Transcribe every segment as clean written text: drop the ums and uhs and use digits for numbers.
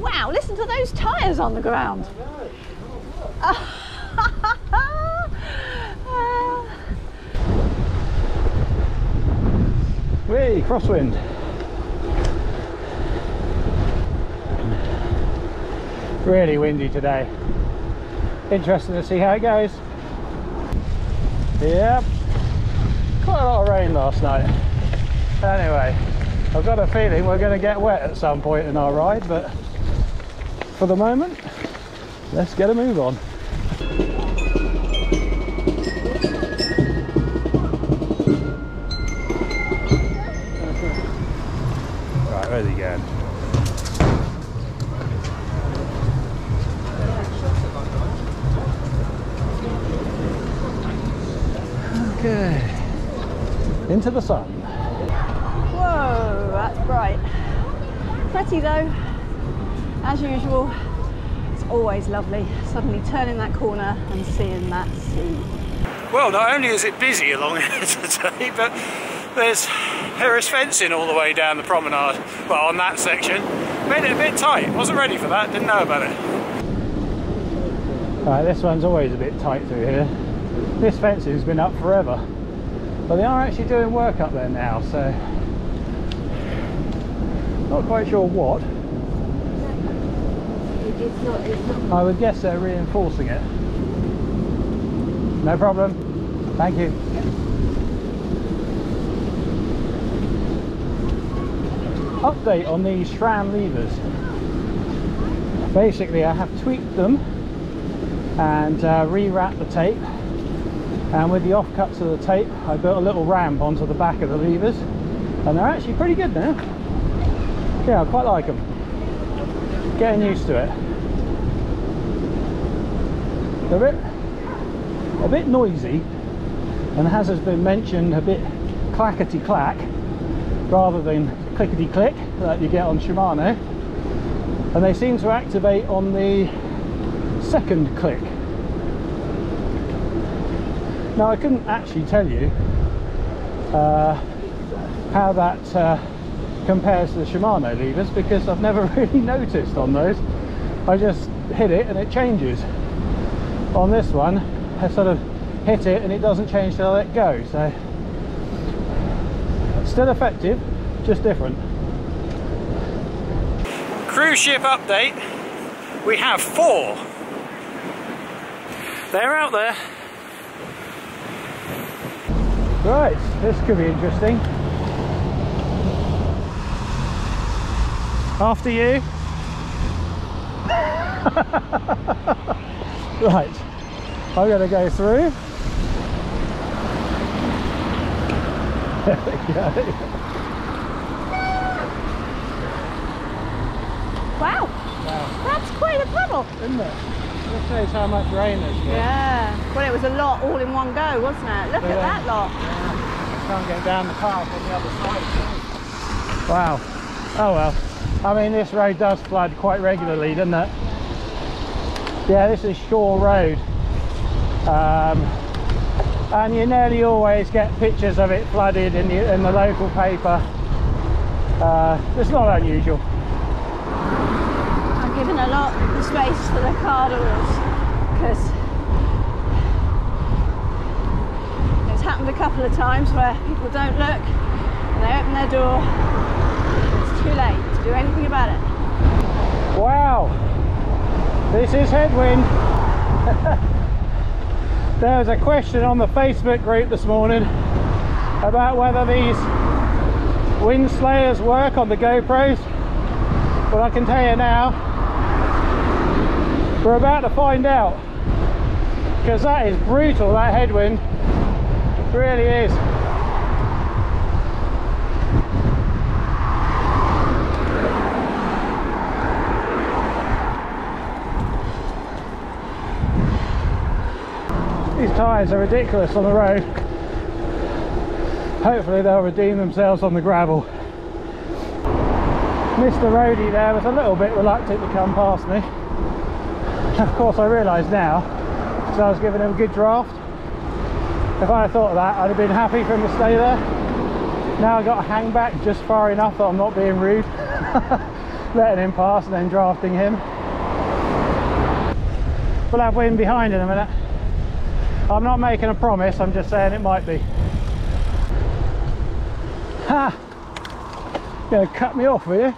Wow, listen to those tyres on the ground. Whee, crosswind. Really windy today. Interesting to see how it goes. Yep, quite a lot of rain last night. Anyway, I've got a feeling we're going to get wet at some point in our ride, but for the moment, let's get a move on. Right, where's he going? Okay, into the sun. Whoa, that's bright. Pretty though, as usual. It's always lovely suddenly turning that corner and seeing that sea. Well, not only is it busy along here today, but there is fencing all the way down the promenade. Well, on that section. Made it a bit tight. Wasn't ready for that, didn't know about it. Right, this one's always a bit tight through here. This fencing's been up forever, but they are actually doing work up there now, so not quite sure what. It's not. I would guess they're reinforcing it. No problem. Thank you. Update on these SRAM levers. Basically, I have tweaked them and re-wrapped the tape. And with the offcuts of the tape, I built a little ramp onto the back of the levers, and they're actually pretty good now. Yeah, I quite like them. Getting used to it. They're a bit noisy, and as has been mentioned, a bit clackety-clack rather than clickety-click that you get on Shimano. And they seem to activate on the second click. Now, I couldn't actually tell you how that compares to the Shimano levers, because I've never really noticed on those. I just hit it and it changes. On this one, I sort of hit it and it doesn't change till I let go, so still effective, just different. Cruise ship update. We have 4. They're out there. Right, this could be interesting. After you. Right, I'm going to go through. There we go. Wow, that's quite a puddle, Isn't it? This shows how much rain there's been. Yeah, well, it was a lot all in one go, wasn't it? Look at that lot. Yeah. Can't get down the path on the other side. Wow. Oh well. I mean, this road does flood quite regularly, doesn't it? Yeah, this is Shore Road. And you nearly always get pictures of it flooded in the local paper. It's not unusual. I'm giving a lot of space to the car doors because it's happened a couple of times where people don't look and they open their door. It's too late to do anything about it. Wow, this is headwind. There was a question on the Facebook group this morning about whether these wind slayers work on the GoPros. Well, I can tell you now, we're about to find out, because that is brutal, that headwind. It really is. These tyres are ridiculous on the road. Hopefully they'll redeem themselves on the gravel. Mr. Roadie there was a little bit reluctant to come past me. Of course, I realise now, because I was giving him a good draft. If I had thought of that, I'd have been happy for him to stay there. Now I've got to hang back just far enough that I'm not being rude. letting him pass and then drafting him. We'll have wind behind in a minute. I'm not making a promise, I'm just saying it might be. Ha! You're gonna cut me off, are you?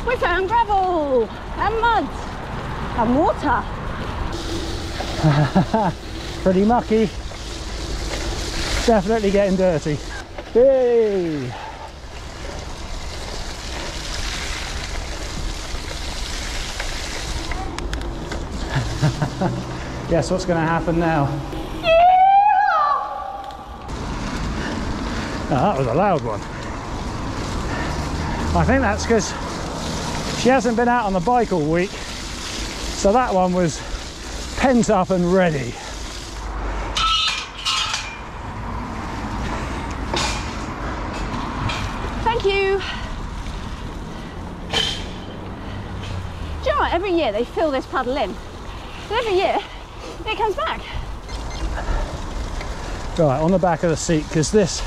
We found gravel and mud and water. Pretty mucky. Definitely getting dirty. Yay! Guess what's going to happen now? Oh, that was a loud one. I think that's because she hasn't been out on the bike all week, so that one was pent up and ready. Thank you. Do you know what? Every year they fill this puddle in, and every year it comes back. Right, on the back of the seat, because this,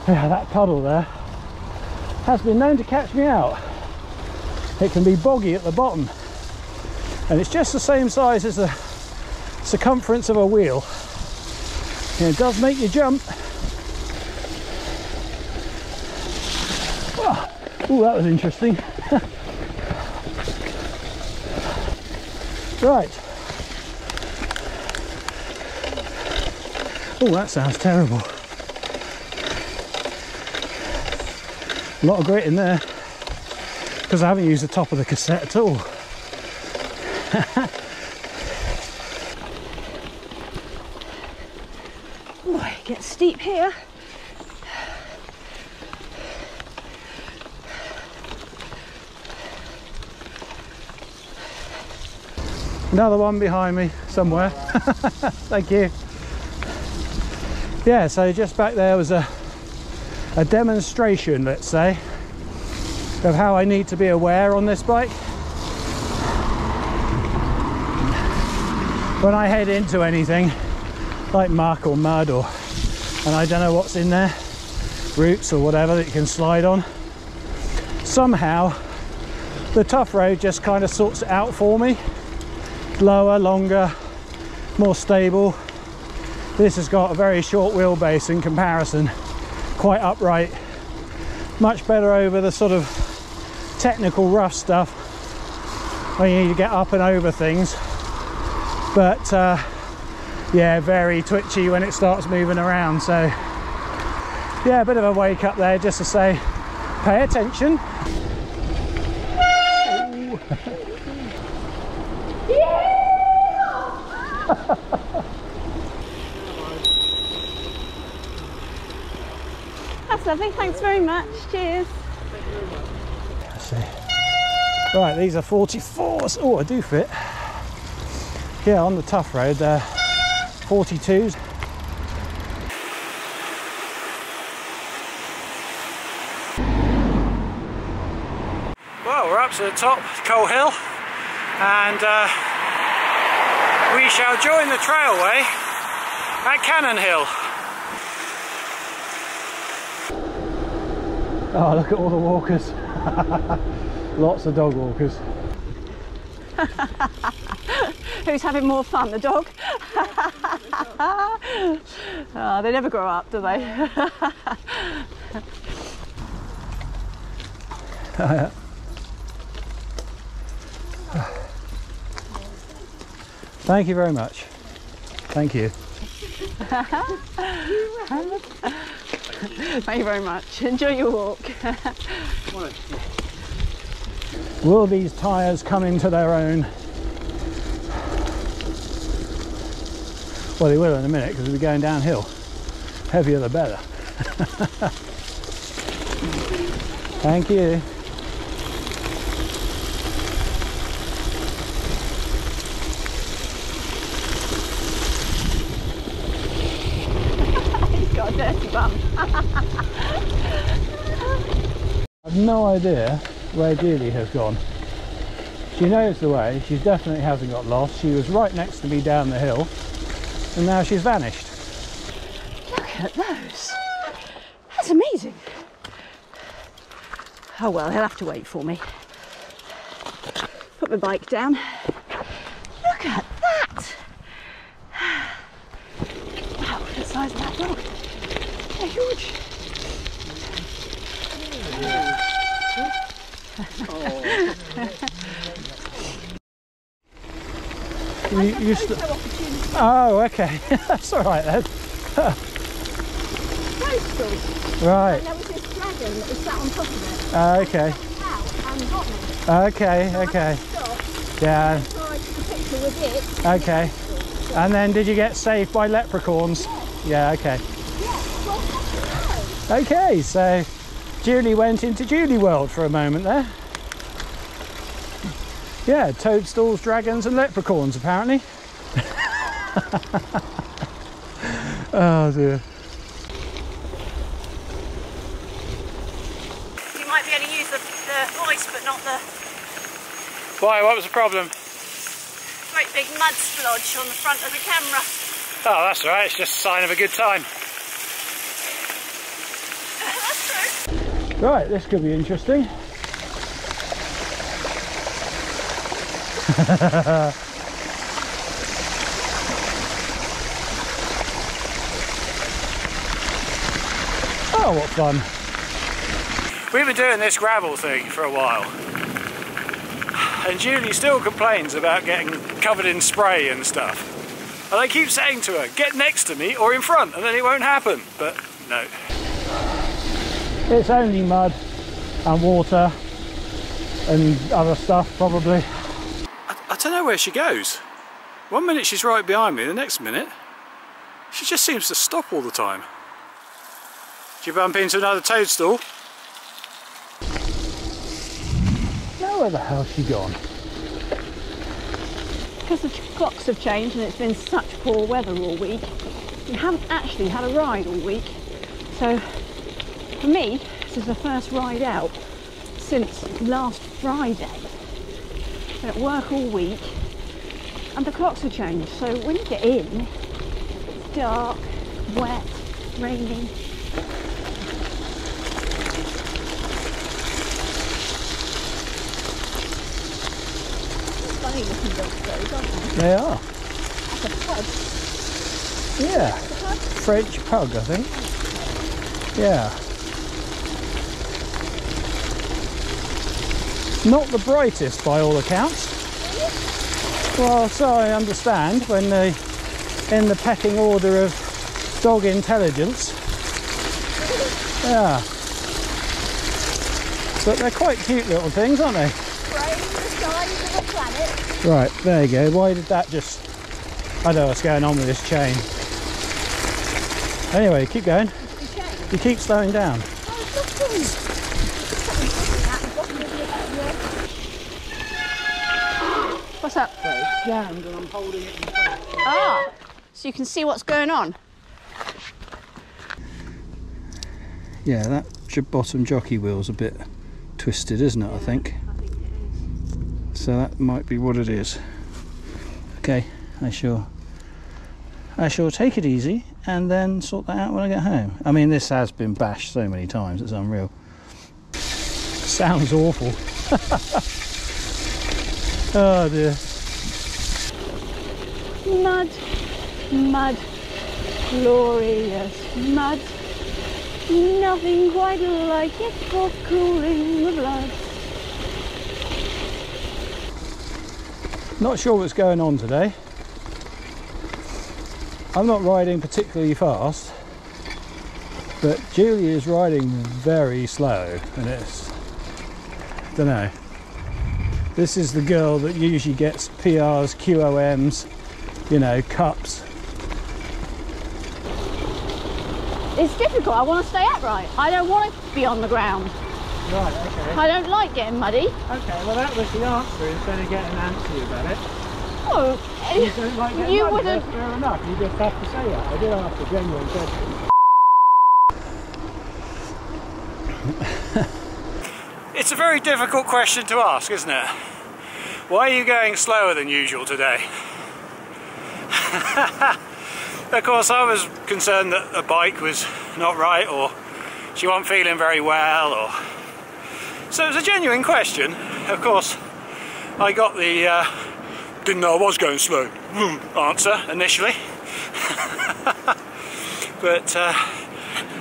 yeah, that puddle there has been known to catch me out. It can be boggy at the bottom, and it's just the same size as the circumference of a wheel. And it does make you jump. Oh, that was interesting. Right. Oh, that sounds terrible. A lot of grit in there, because I haven't used the top of the cassette at all. Oh, it gets steep here. Another one behind me somewhere. Thank you. Yeah, so just back there was a demonstration, let's say, of how I need to be aware on this bike when I head into anything like muck or mud, or and I don't know what's in there, roots or whatever that you can slide on. Somehow the tough road just kind of sorts it out for me. Lower, longer, more stable. This has got a very short wheelbase in comparison, quite upright, much better over the sort of technical rough stuff when you need to get up and over things, but yeah, very twitchy when it starts moving around. So yeah, a bit of a wake up there just to say pay attention. That's lovely, thanks very much. Cheers. Let's see. Right, these are 44s. Oh, I do fit. Yeah, on the tough road, they're 42s. Well, we're up to the top, Coal Hill, and we shall join the trailway at Cannon Hill. Oh, look at all the walkers. Lots of dog walkers. Who's having more fun, the dog? Oh, they never grow up, do they? Thank you very much. Thank you. Thank you very much. Enjoy your walk. Will these tyres come into their own? Well, they will in a minute, because we're going downhill. Heavier the better. Thank you. He's got a dirty bum. I've no idea where Julie has gone. She knows the way, she definitely hasn't got lost. She was right next to me down the hill, and now she's vanished. Look at those. That's amazing. Oh well, he'll have to wait for me. Put my bike down. Look at that. Wow, look at the size of that dog. They're huge. Oh, okay. That's all right then. Toadstools. Right. And there was this dragon that was sat on top of it. Okay. And got me. Okay, okay. Yeah. So I took a picture with it. Okay. And then did you get saved by leprechauns? Yeah, okay. Okay, so Julie went into Julie world for a moment there. Yeah, toadstools, dragons and leprechauns apparently. Oh dear. You might be able to use the voice but not the... Why, what was the problem? Great big mud splodge on the front of the camera. Oh, that's all right, it's just a sign of a good time. That's true. Right, this could be interesting. Oh, what fun. We've been doing this gravel thing for a while. And Julie still complains about getting covered in spray and stuff. And I keep saying to her, get next to me or in front, and then it won't happen. But no. It's only mud and water and other stuff, probably. I don't know where she goes. One minute she's right behind me, the next minute she just seems to stop all the time. Did you bump into another toadstool? Now where the hell's she gone? Because the clocks have changed and it's been such poor weather all week, we haven't actually had a ride all week. So for me, this is the first ride out since last Friday. Been at work all week and the clocks have changed. So when you get in, it's dark, wet, raining. Funny looking dogs those, aren't they? They are. That's a pug. Yeah. A pug? French pug, I think. Yeah. Not the brightest by all accounts. Well, so I understand when they, in the pecking order of dog intelligence. Yeah. But they're quite cute little things, aren't they? Spraying the size of the planet. Right, there you go. Why did that just... I don't know what's going on with this chain. Anyway, keep going. You keep slowing down. What's up? So it's jammed and I'm holding it in front. Ah, so you can see what's going on. Yeah, that bottom jockey wheel's a bit twisted, isn't it, I think? I think it is. So that might be what it is. Okay, I shall take it easy and then sort that out when I get home. I mean, this has been bashed so many times, it's unreal. Sounds awful. Oh dear. Mud, mud, glorious mud. Nothing quite like it for cooling the blood. Not sure what's going on today. I'm not riding particularly fast, but Julie is riding very slow, and it's, don't know. This is the girl that usually gets PRs, QOMs, you know, cups. It's difficult. I want to stay upright. I don't want to be on the ground. Right, okay. I don't like getting muddy. Okay, well that was the answer instead of getting antsy about it. Oh, You don't like getting you muddy, wouldn't. that's fair enough. You just have to say that. I did ask a genuine question. It's a very difficult question to ask, isn't it? Why are you going slower than usual today? Of course, I was concerned that the bike was not right, or she wasn't feeling very well, or... So it was a genuine question. Of course, I got the didn't know I was going slow answer initially. But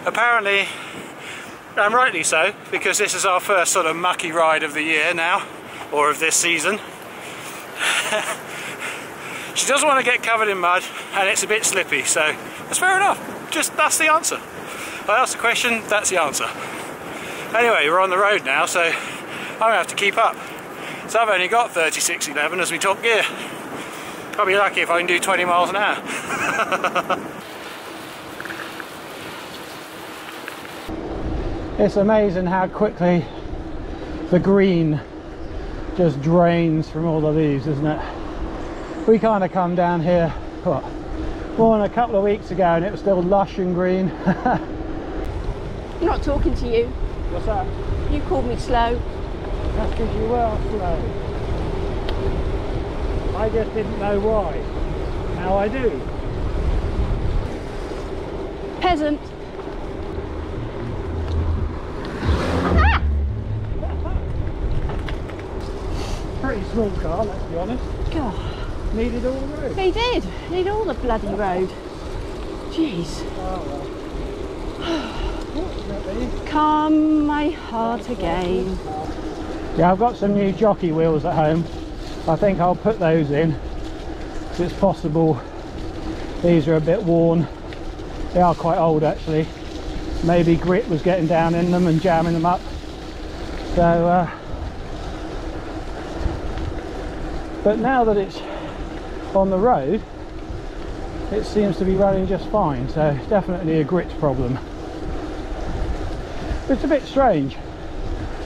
apparently, and rightly so, because this is our first sort of mucky ride of the year now, or of this season. She doesn't want to get covered in mud, and it's a bit slippy, so that's fair enough. Just, that's the answer. I asked the question, that's the answer. Anyway, we're on the road now, so I'm going to have to keep up. So I've only got 3611 as we top gear. I'll be lucky if I can do 20 miles an hour. It's amazing how quickly the green just drains from all of these, isn't it? We kind of come down here, what, more than a couple of weeks ago, and it was still lush and green. I'm not talking to you. What's that? You called me slow. That's because you were slow. I just didn't know why. Now I do. Peasant. Pretty small car, let's be honest. God. Needed all the road. He did. Need all the bloody road. Jeez. Oh well. Fortunately. Calm my heart again. Yeah, I've got some new jockey wheels at home. I think I'll put those in. If it's possible. These are a bit worn. They are quite old actually. Maybe grit was getting down in them and jamming them up. So but now that it's on the road, it seems to be running just fine, so it's definitely a grit problem. It's a bit strange,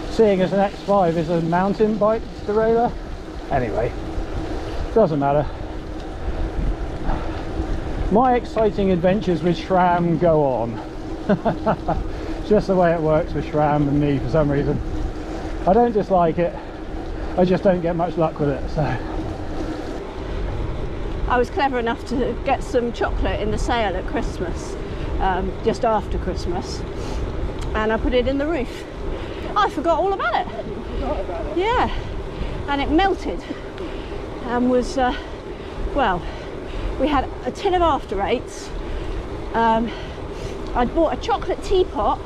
seeing as an X5 is a mountain bike derailleur. Anyway, doesn't matter. My exciting adventures with SRAM go on. It's just the way it works with SRAM and me for some reason. I don't dislike it, I just don't get much luck with it, so. I was clever enough to get some chocolate in the sale at Christmas, just after Christmas, and I put it in the roof. I forgot all about it. You forgot about it? Yeah, and it melted and was, well, we had a tin of After Eights. I'd bought a chocolate teapot.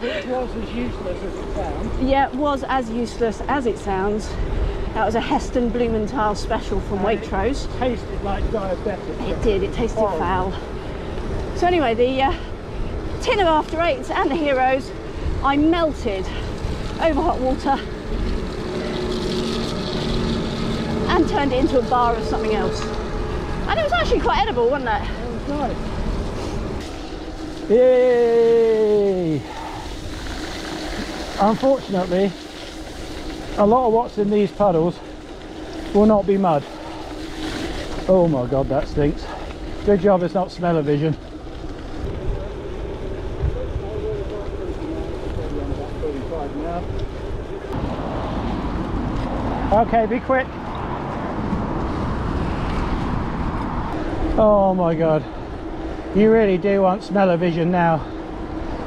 Which was as useless as it sounds. Yeah, it was as useless as it sounds. That was a Heston Blumenthal special from Waitrose. It tasted like diabetic. It did, it tasted foul. So anyway, the tin of After Eights and the Heroes, I melted over hot water and turned it into a bar of something else. And it was actually quite edible, wasn't it? It was nice. Yay! Unfortunately, a lot of what's in these puddles will not be mud. Oh my god, that stinks. Good job it's not smell-o-vision. Okay, be quick. Oh my god. You really do want smell-o-vision now.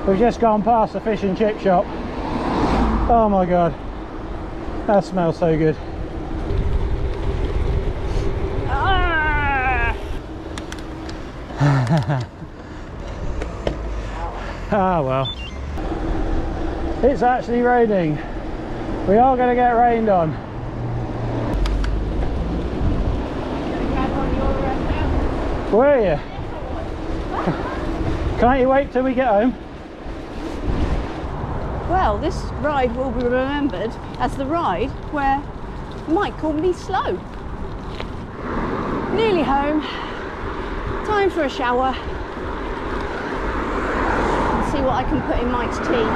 We've just gone past the fish and chip shop. Oh my god. That smells so good. Ah well. It's actually raining. We are going to get rained on. Where are you? Can't you wait till we get home? Well, this ride will be remembered as the ride where Mike called me slow. Nearly home. Time for a shower. And see what I can put in Mike's tea.